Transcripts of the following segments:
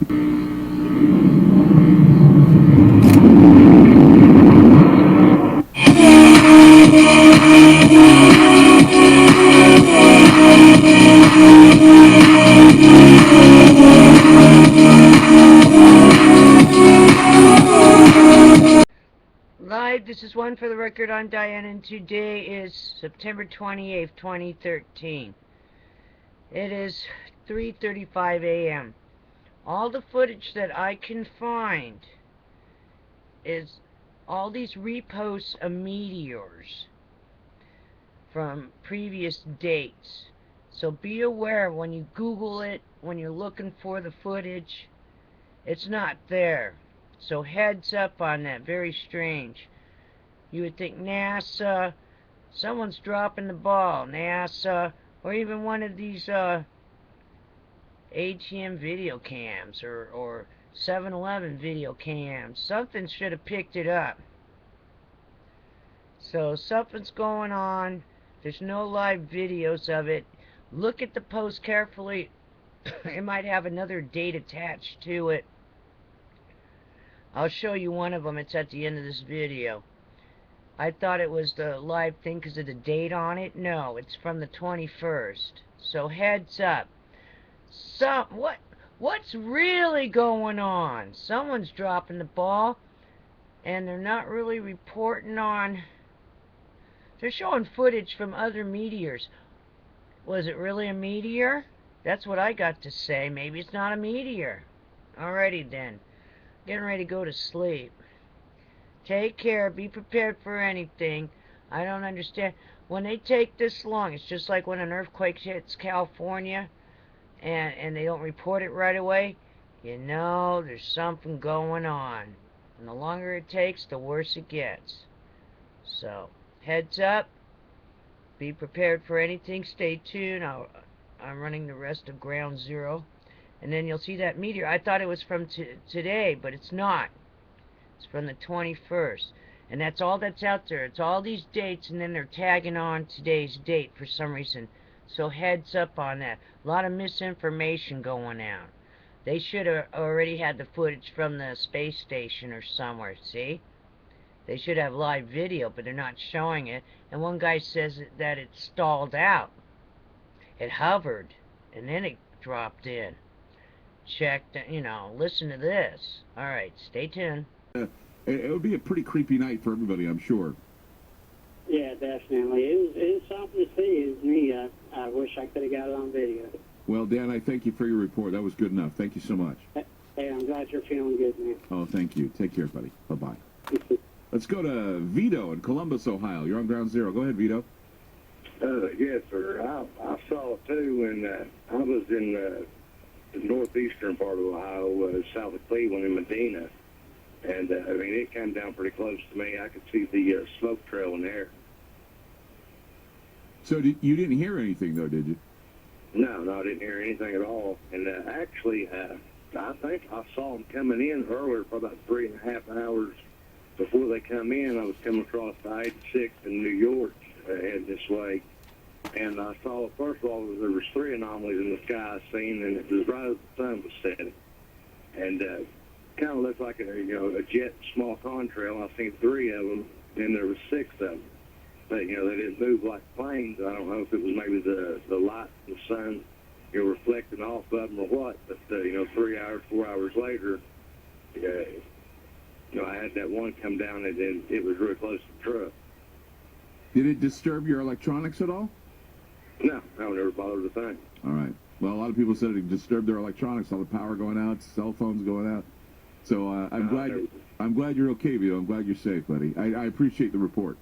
Live, this is One for the Record. I'm Diane, and today is September 28th, 2013. It is 3:35 a.m. All the footage that I can find is all these reposts of meteors from previous dates. So be aware when you Google it, when you're looking for the footage, it's not there. So heads up on that. Very strange. You would think NASA, someone's dropping the ball. NASA, or even one of these ATM video cams or 7-Eleven video cams. Something should have picked it up. So something's going on. There's no live videos of it. Look at the post carefully. It might have another date attached to it. I'll show you one of them. It's at the end of this video. I thought it was the live thing because of the date on it. No, it's from the 21st. So heads up. What's really going on? Someone's dropping the ball, and they're not really reporting on. They're showing footage from other meteors. Was it really a meteor? That's what I got to say. Maybe it's not a meteor. Alrighty then. Getting ready to go to sleep. Take care. Be prepared for anything. I don't understand. When they take this long, it's just like when an earthquake hits California and they don't report it right away. You know there's something going on. And the longer it takes, the worse it gets. So, heads up. Be prepared for anything. Stay tuned. I'm running the rest of Ground Zero. And then you'll see that meteor. I thought it was from today, but it's not. It's from the 21st. And that's all that's out there. It's all these dates, and then they're tagging on today's date for some reason. So heads up on that. A lot of misinformation going out. They should have already had the footage from the space station or somewhere, see? They should have live video, but they're not showing it. And one guy says that it stalled out. It hovered, and then it dropped in. Check, listen to this. Alright, stay tuned. It would be a pretty creepy night for everybody, I'm sure. Yeah, definitely. It was something to see. It was me. I wish I could have got it on video. Well, Dan, I thank you for your report. That was good enough. Thank you so much. Hey, I'm glad you're feeling good, man. Oh, thank you. Take care, buddy. Bye-bye. Let's go to Vito in Columbus, Ohio. You're on Ground Zero. Go ahead, Vito. Yes, sir. I saw it, too, and I was in the northeastern part of Ohio, south of Cleveland in Medina. And, I mean, it came down pretty close to me. I could see the smoke trail in there. So you didn't hear anything, though, did you? No, I didn't hear anything at all. And actually, I think I saw them coming in earlier for about 3.5 hours before they come in. I was coming across the 86 in New York, heading this way. And I saw, first of all, there was 3 anomalies in the sky I seen, and it was right as the sun was setting. And kind of looked like a jet small contrail. I seen 3 of them, and there was 6 of them. But they didn't move like planes. I don't know if it was maybe the light from the sun, reflecting off of them or what. But 3 hours, 4 hours later, I had that one come down, and it was really close to the truck. Did it disturb your electronics at all? No, I never bothered a thing. All right. Well, a lot of people said it disturbed their electronics, all the power going out, cell phones going out. So I'm glad you're okay, Vito. I'm glad you're safe, buddy. I appreciate the report.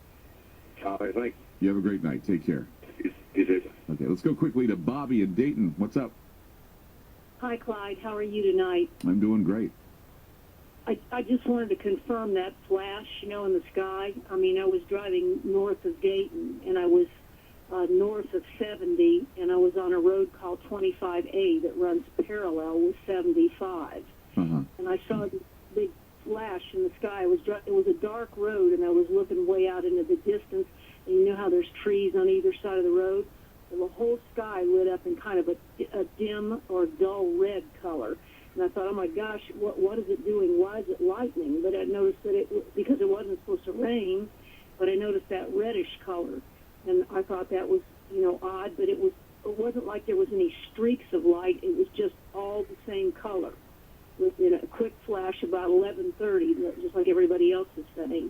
All right, thank you. You have a great night. Take care. You too. Okay, let's go quickly to Bobby in Dayton. What's up? Hi, Clyde. How are you tonight? I'm doing great. I just wanted to confirm that flash, in the sky. I mean, I was driving north of Dayton, and I was north of 70, and I was on a road called 25A that runs parallel with 75. Uh-huh. And I saw this big flash in the sky. It was a dark road, and I was looking way out into the distance. And you know how there's trees on either side of the road? Well, the whole sky lit up in kind of a dim or dull red color. And I thought, oh my gosh, what is it doing? Why is it lightning? But I noticed that because it wasn't supposed to rain, but I noticed that reddish color. And I thought that was, odd, but it wasn't like there was any streaks of light. It was just all the same color within a quick flash about 11:30, just like everybody else is saying.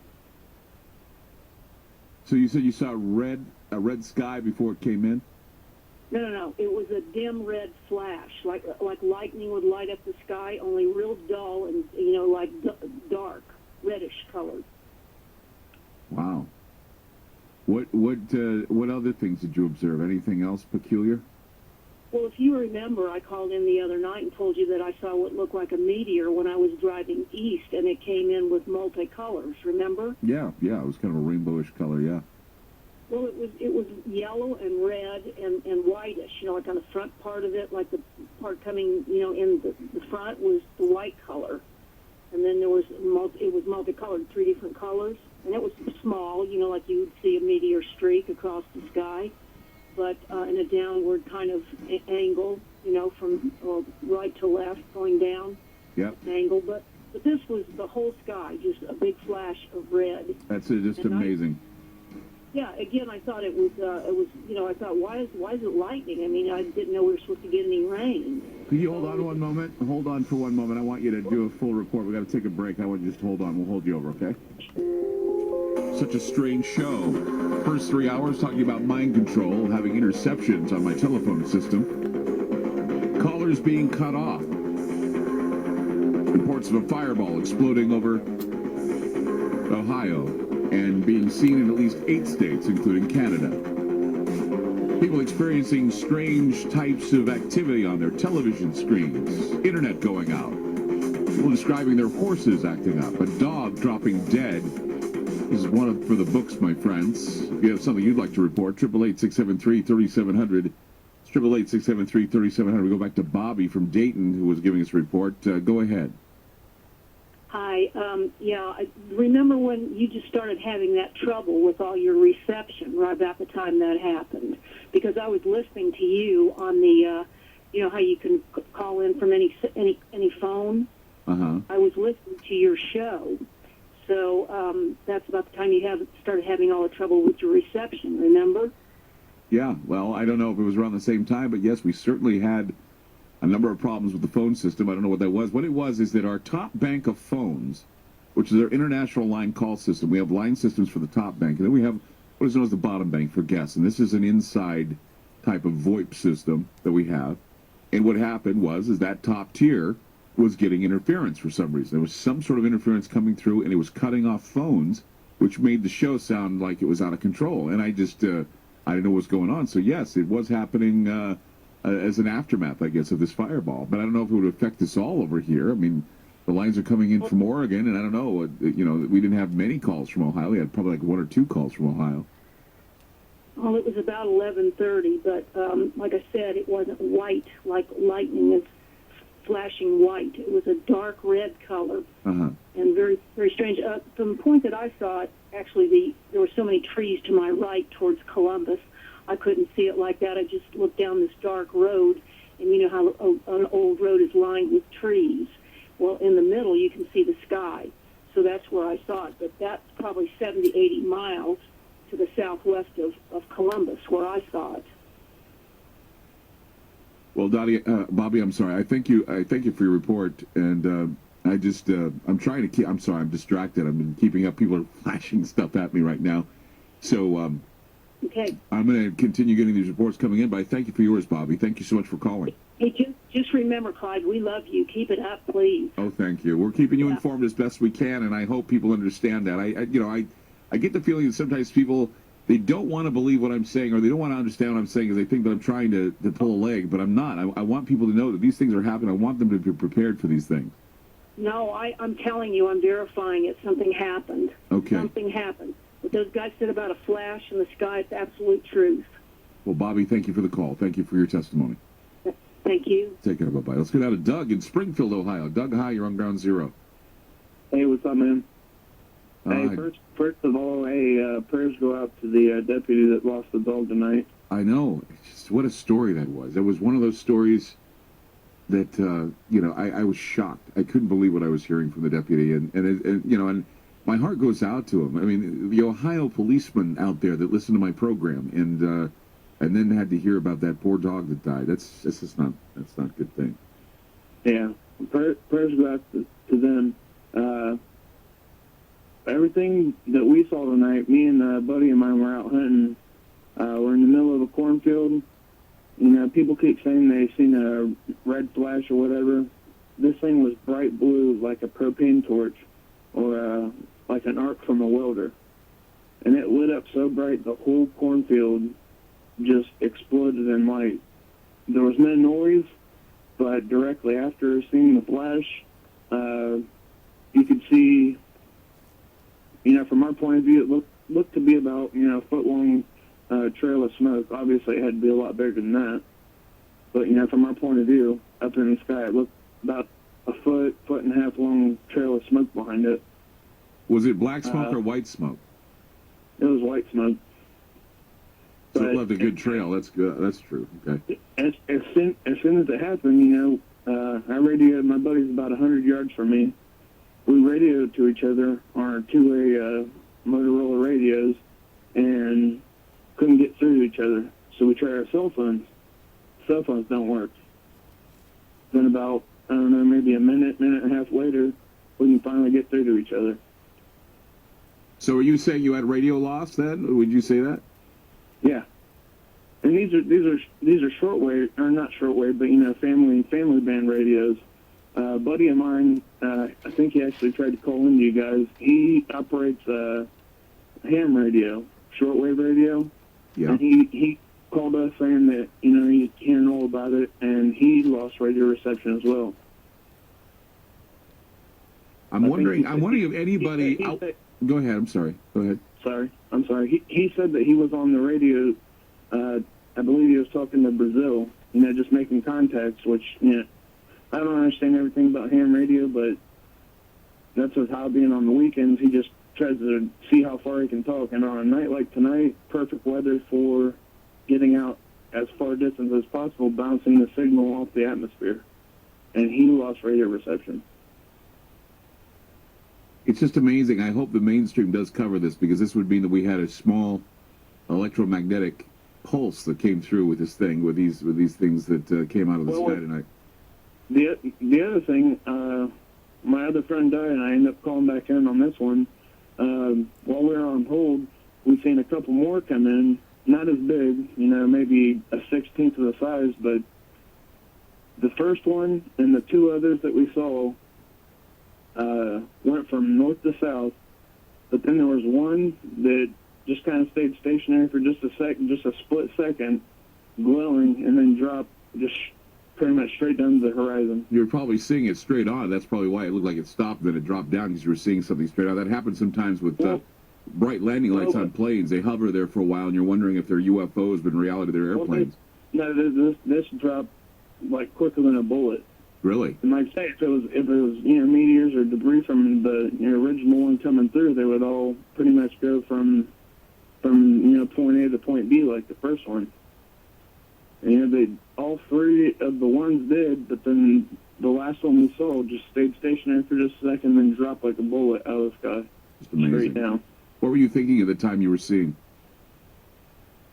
So you said you saw a red sky before it came in? No. It was a dim red flash, like lightning would light up the sky, only real dull and, like dark, reddish colored. Wow. What other things did you observe? Anything else peculiar? Well, if you remember, I called in the other night and told you that I saw what looked like a meteor when I was driving east, and it came in with multicolors. Remember? Yeah. It was kind of a rainbowish color. Yeah. Well, it was yellow and red and whitish. Like on the front part of it, like the part coming, in the front was the white color, and then it was multicolored, 3 different colors, and it was small, like you would see a meteor streak across the sky, but in a downward kind of angle, from right to left, going down. Yep. Angle, but this was the whole sky, just a big flash of red. That's just amazing. Yeah, again, I thought it was, I thought, why is it lightning? I mean, I didn't know we were supposed to get any rain. Could you hold on one moment? Hold on for one moment. I want you to do a full report. We've got to take a break. I want you to just hold on. We'll hold you over, okay? Such a strange show. First 3 hours talking about mind control, having interceptions on my telephone system. Callers being cut off. Reports of a fireball exploding over Ohio and being seen in at least 8 states, including Canada. People experiencing strange types of activity on their television screens. Internet going out. People describing their horses acting up. A dog dropping dead. This is one for the books, my friends. If you have something you'd like to report, 888-673-3700. It's 888-673-3700. We go back to Bobby from Dayton, who was giving us a report. Go ahead. Hi. I remember when you just started having that trouble with all your reception right about the time that happened, because I was listening to you on the, how you can call in from any phone. Uh-huh. I was listening to your show, so that's about the time you started having all the trouble with your reception. Remember? Yeah. Well, I don't know if it was around the same time, but yes, we certainly had a number of problems with the phone system. I don't know what that was. What it was is that our top bank of phones, which is our international line call system, we have line systems for the top bank, and then we have what is known as the bottom bank for guests, and this is an inside type of VoIP system that we have. And what happened is that top tier was getting interference for some reason. There was some sort of interference coming through, and it was cutting off phones, which made the show sound like it was out of control. And I just, I didn't know what was going on. So yes, it was happening as an aftermath, I guess, of this fireball. But I don't know if it would affect us all over here. I mean, the lines are coming in from Oregon, and I don't know, we didn't have many calls from Ohio. We had probably like 1 or 2 calls from Ohio. Well, it was about 11:30, but like I said, it wasn't white like lightning is flashing white. It was a dark red color, and very, very strange. From the point that I saw it, actually, there were so many trees to my right towards Columbus, I couldn't see it like that. I just looked down this dark road, and you know how an old road is lined with trees. Well, in the middle, you can see the sky. So that's where I saw it. But that's probably 70, 80 miles to the southwest of Columbus, where I saw it. Well, Dottie, Bobby, I'm sorry. I thank you for your report, and I just I'm trying to keep. I'm sorry, I'm distracted. I've been keeping up. People are flashing stuff at me right now, so okay. I'm going to continue getting these reports coming in. But I thank you for yours, Bobby. Thank you so much for calling. Hey, just remember, Clyde, we love you. Keep it up, please. Oh, thank you. We're keeping you informed as best we can, and I hope people understand that. I get the feeling that sometimes people, they don't want to believe what I'm saying, or they don't want to understand what I'm saying, because they think that I'm trying to pull a leg, but I'm not. I want people to know that these things are happening. I want them to be prepared for these things. No, I'm telling you, I'm verifying it. Something happened. Okay. Something happened. What those guys said about a flash in the sky, it's absolute truth. Well, Bobby, thank you for the call. Thank you for your testimony. Thank you. Take care. Bye-bye. Let's go down to Doug in Springfield, Ohio. Doug, hi. You're on Ground Zero. Hey, what's up, man? Hey, Hi. first of all, prayers go out to the deputy that lost the dog tonight. I know. It's just, what a story that was. It was one of those stories that you know, I was shocked. I couldn't believe what I was hearing from the deputy, and you know, and my heart goes out to him. I mean, the Ohio policeman out there that listened to my program and then had to hear about that poor dog that died. That's just not a good thing. Yeah, prayers go out to them. Everything that we saw tonight, me and a buddy of mine were out hunting. We're in the middle of a cornfield. You know, people keep saying they've seen a red flash or whatever. This thing was bright blue, like a propane torch, or like an arc from a welder. And it lit up so bright, the whole cornfield just exploded in light. There was no noise, but directly after seeing the flash, you could see, you know, from our point of view, it looked to be about, you know, a foot-long trail of smoke. Obviously, it had to be a lot bigger than that. But, you know, from our point of view, up in the sky, it looked about a foot and a half long trail of smoke behind it. Was it black smoke or white smoke? It was white smoke. So it left a good trail. That's good. That's true. Okay. As soon as it happened, you know, I radioed my buddies about 100 yards from me. We radioed to each other on our two-way Motorola radios and couldn't get through to each other. So we tried our cell phones. Cell phones don't work. Then about, I don't know, maybe a minute and a half later, we can finally get through to each other. So are you saying you had radio loss then? Would you say that? Yeah. And these are shortwave, or not shortwave, but, you know, family band radios. A buddy of mine, I think he actually tried to call into you guys. He operates a ham radio, shortwave radio. Yeah. And he called us saying that, you know, he's hearing all about it, and he lost radio reception as well. I'm wondering if anybody... Go ahead. I'm sorry. Go ahead. I'm sorry. He said that he was on the radio. I believe he was talking to Brazil, you know, just making contacts, which, you know, I don't understand everything about ham radio, but that's his hobby, and on the weekends he just tries to see how far he can talk. And on a night like tonight, perfect weather for getting out as far distance as possible, bouncing the signal off the atmosphere. And he lost radio reception. It's just amazing. I hope the mainstream does cover this, because this would mean that we had a small electromagnetic pulse that came through with this thing, with these things that came out of the sky tonight. The other thing, my other friend died, and I ended up calling back in on this one. While we were on hold, we've seen a couple more come in, not as big, you know, maybe a 16th of the size, but the first one and the two others that we saw went from north to south, but then there was one that just kind of stayed stationary for just a split second, glowing, and then dropped just pretty much straight down to the horizon. You were probably seeing it straight on. That's probably why it looked like it stopped, then it dropped down, because you were seeing something straight on. That happens sometimes with bright landing lights on planes. They hover there for a while, and you're wondering if they're UFOs, but in reality they're airplanes. No, this dropped like quicker than a bullet. Really? And like I say, if it was you know, meteors or debris from the, you know, original one coming through, they would all pretty much go from you know, point A to point B like the first one. And, you know, all three of the ones did, but then the last one we saw just stayed stationary for just a second, then dropped like a bullet out of the sky. Just amazing. Straight down. What were you thinking at the time you were seeing?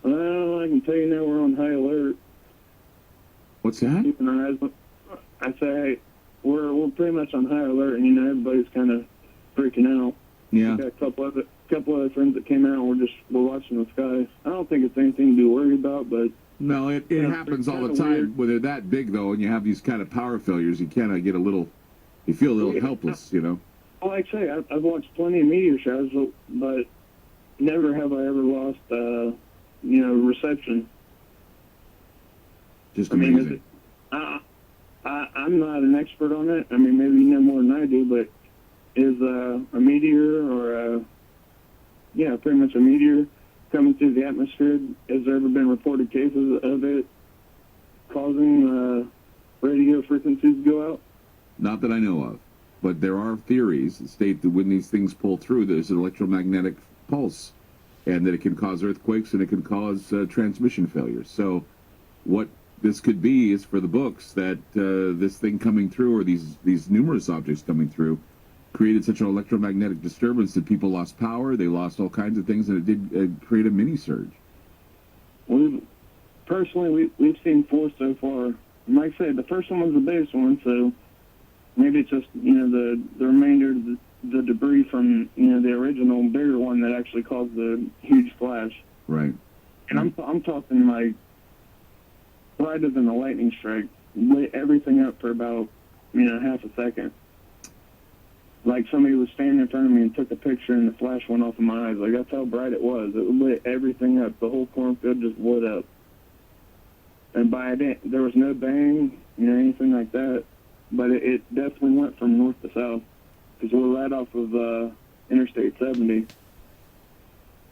Well, I can tell you now we're on high alert. What's that? Keeping our eyes. I say we're pretty much on high alert, and, you know, everybody's kind of freaking out. Yeah. We got a couple other friends that came out, and we're watching the skies. I don't think it's anything to be worried about, but no, it happens all the time. Weird. When they're that big, though, and you have these kind of power failures, you kind of get you feel a little helpless, you know. Well, like I say, I've watched plenty of meteor showers, but never have I ever lost, you know, reception. Just amazing. I'm not an expert on it. I mean, maybe you know more than I do, but is a meteor or pretty much a meteor coming through the atmosphere, has there ever been reported cases of it causing radio frequencies to go out? Not that I know of, but there are theories that state that when these things pull through, there's an electromagnetic pulse, and that it can cause earthquakes and it can cause transmission failures. So what this could be is for the books that this thing coming through, or these numerous objects coming through, created such an electromagnetic disturbance that people lost power, they lost all kinds of things, and it did create a mini surge. We've seen 4 so far. And like I said, the first one was the biggest one, so maybe it's just, the remainder of the debris from, the original bigger one that actually caused the huge flash. Right. And I'm talking like brighter than a lightning strike, lit everything up for about, half a second. Like somebody was standing in front of me and took a picture and the flash went off in my eyes. Like, that's how bright it was. It lit everything up. The whole cornfield just lit up. And there was no bang, anything like that. But it definitely went from north to south. Because we're right off of Interstate 70.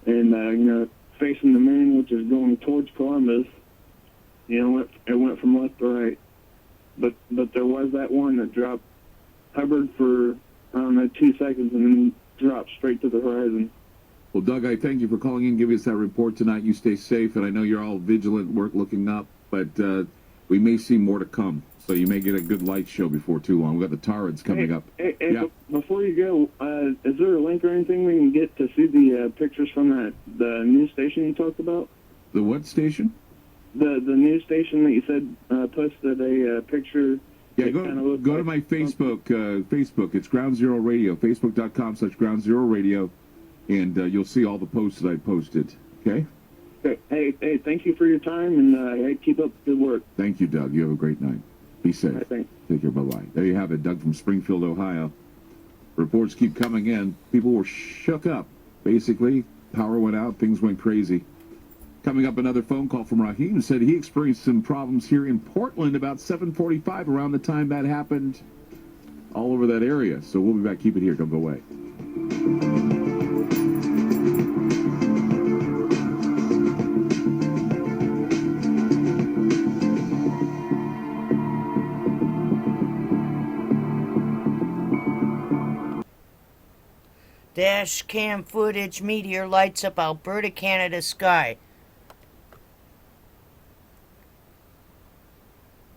And, facing the moon, which is going towards Columbus, it went from left to right. But there was that one that hovered for, 2 seconds and then dropped straight to the horizon. Well, Doug, I thank you for calling in, giving us that report tonight. You stay safe, and I know you're all vigilant, looking up, but we may see more to come. So you may get a good light show before too long. We've got the Tarids coming up. Hey, yeah. Before you go, is there a link or anything we can get to see the pictures from the news station you talked about? The what station? The news station that you said posted a picture. Yeah, go to my Facebook. Facebook, it's Ground Zero Radio. Facebook.com/Ground Zero Radio, and you'll see all the posts that I posted. Okay. Hey, thank you for your time, and keep up the good work. Thank you, Doug. You have a great night. Be safe. Thanks. Take care. Bye-bye. There you have it, Doug from Springfield, Ohio. Reports keep coming in. People were shook up. Basically, power went out. Things went crazy. Coming up, another phone call from Raheem. Said he experienced some problems here in Portland about 7:45, around the time that happened, all over that area. So we'll be back. Keep it here. Don't go away. Dash cam footage, meteor lights up Alberta, Canada sky.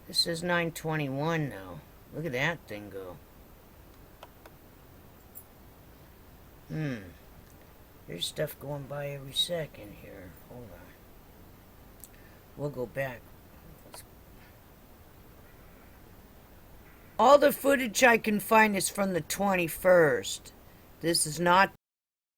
This is 9:21 now. Look at that thing go. There's stuff going by every second here. Hold on. We'll go back. All the footage I can find is from the 21st. This is not